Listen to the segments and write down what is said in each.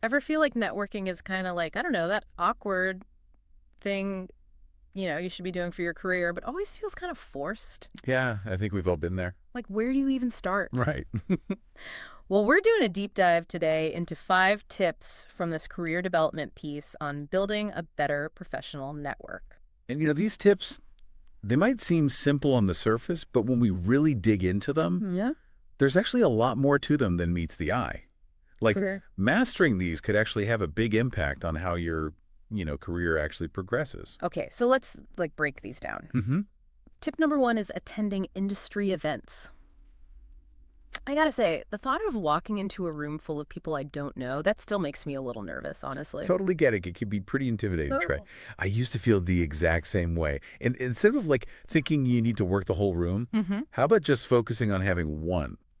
Ever feel like networking is kind of like, I don't know, that awkward thing, you should be doing for your career, but always feels kind of forced? Yeah, I think we've all been there. Like, where do you even start? Right. Well, we're doing a deep dive today into 5 tips from this career development piece on building a better professional network. And these tips, they might seem simple on the surface, but when we really dig into them, Yeah, there's actually a lot more to them than meets the eye. for Like sure. mastering these could actually have a big impact on how your, career actually progresses. Okay, so let's break these down. Hmm. Tip number 1 is attending industry events. I gotta say, the thought of walking into a room full of people I don't know, that still makes me a little nervous, honestly. Totally get it. It can be pretty intimidating, Trey. Oh. I used to feel the exact same way. And instead of like thinking you need to work the whole room, Mm-hmm. how about just focusing on having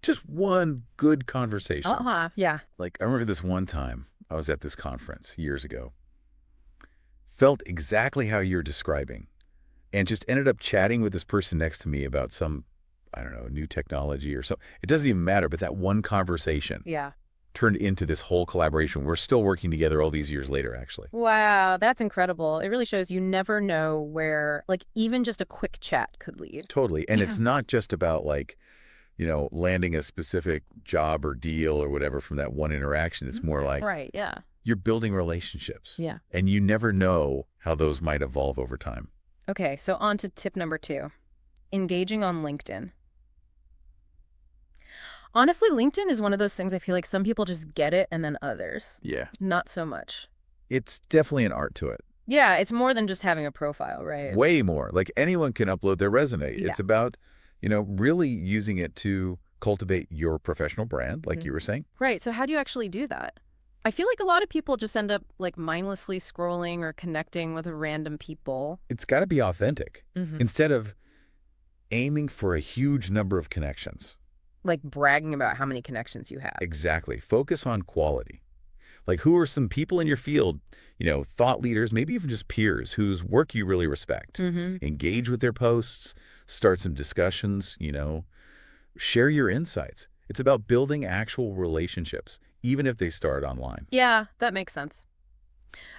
just one good conversation? Yeah. Like I remember this one time I was at this conference years ago, felt exactly how you're describing, and just ended up chatting with this person next to me about some, I don't know, new technology or something. It doesn't even matter, but that one conversation Yeah. turned into this whole collaboration. We're still working together all these years later, actually. Wow, that's incredible. It really shows you never know where, even just a quick chat could lead. Totally. And Yeah. it's not just about like, landing a specific job or deal or whatever from that one interaction. It's more like Right, yeah. you're building relationships Yeah. and you never know how those might evolve over time. Okay, so on to tip number 2, engaging on LinkedIn. Honestly, LinkedIn is one of those things I feel like some people just get it and then others, Yeah. not so much. It's definitely an art to it. Yeah, it's more than just having a profile, right? Way more. Like anyone can upload their resume. Yeah. It's about, really using it to cultivate your professional brand, like Mhm. you were saying. Right, so how do you actually do that? I feel like a lot of people just end up mindlessly scrolling or connecting with random people. It's got to be authentic Hmm. instead of aiming for a huge number of connections. Like bragging about how many connections you have. Exactly. Focus on quality. Like who are some people in your field, thought leaders, maybe even just peers whose work you really respect. Hmm. Engage with their posts, start some discussions, share your insights. It's about building actual relationships, even if they start online. Yeah, that makes sense.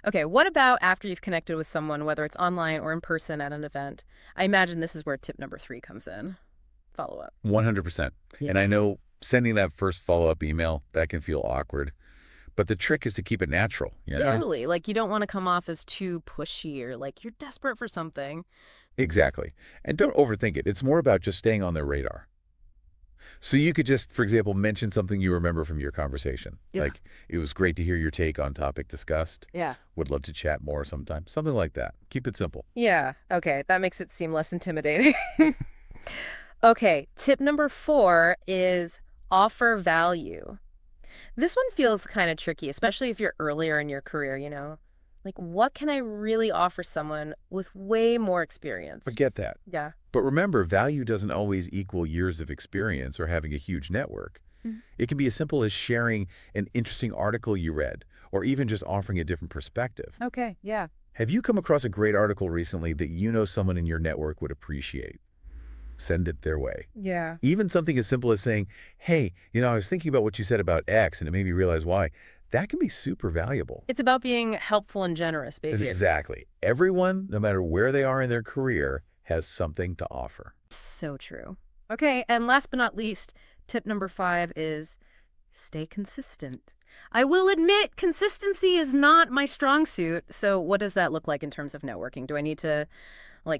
Okay, what about after you've connected with someone, whether it's online or in person at an event? I imagine this is where tip number 3 comes in. Follow up. 100%. Yeah. And I know sending that first follow-up email, that can feel awkward, but the trick is to keep it natural, Totally. You don't want to come off as too pushy or like you're desperate for something. Exactly. And don't overthink it. It's more about just staying on their radar. So you could just, for example, mention something you remember from your conversation. Yeah. Like, it was great to hear your take on topic discussed. Yeah. Would love to chat more sometime. Something like that. Keep it simple. Yeah. Okay. That makes it seem less intimidating. Okay. Tip number 4 is offer value. This one feels kind of tricky, especially if you're earlier in your career. Like, what can I really offer someone with way more experience? Forget that. Yeah. But remember, value doesn't always equal years of experience or having a huge network. Mhm. It can be as simple as sharing an interesting article you read, or even just offering a different perspective. Okay. Yeah. Have you come across a great article recently that someone in your network would appreciate? Send it their way. Yeah. Even something as simple as saying, hey, I was thinking about what you said about X and it made me realize why. That can be super valuable. It's about being helpful and generous, basically. Exactly. Everyone, no matter where they are in their career, has something to offer. So true. Okay, and last but not least, tip number 5 is stay consistent. I will admit consistency is not my strong suit. So what does that look like in terms of networking? Do I need to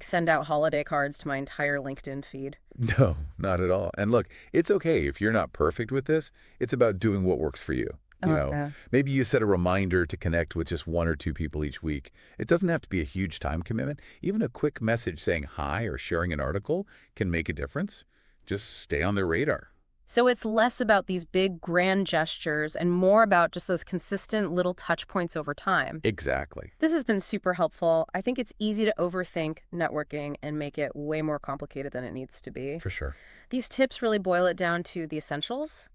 send out holiday cards to my entire LinkedIn feed? No, not at all. And look, it's okay if you're not perfect with this. It's about doing what works for you. Okay. Maybe you set a reminder to connect with just 1 or 2 people each week. It doesn't have to be a huge time commitment. Even a quick message saying hi or sharing an article can make a difference. Just stay on their radar. So it's less about these big grand gestures and more about just those consistent little touch points over time. Exactly. This has been super helpful. I think it's easy to overthink networking and make it way more complicated than it needs to be. For sure. These tips really boil it down to the essentials: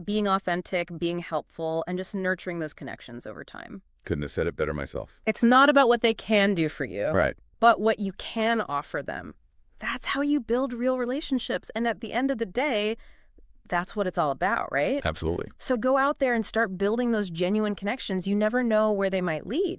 being authentic, being helpful, and just nurturing those connections over time. Couldn't have said it better myself. It's not about what they can do for you, Right. but what you can offer them. That's how you build real relationships. And at the end of the day, That's what it's all about, right? Absolutely. So go out there and start building those genuine connections. You never know where they might lead.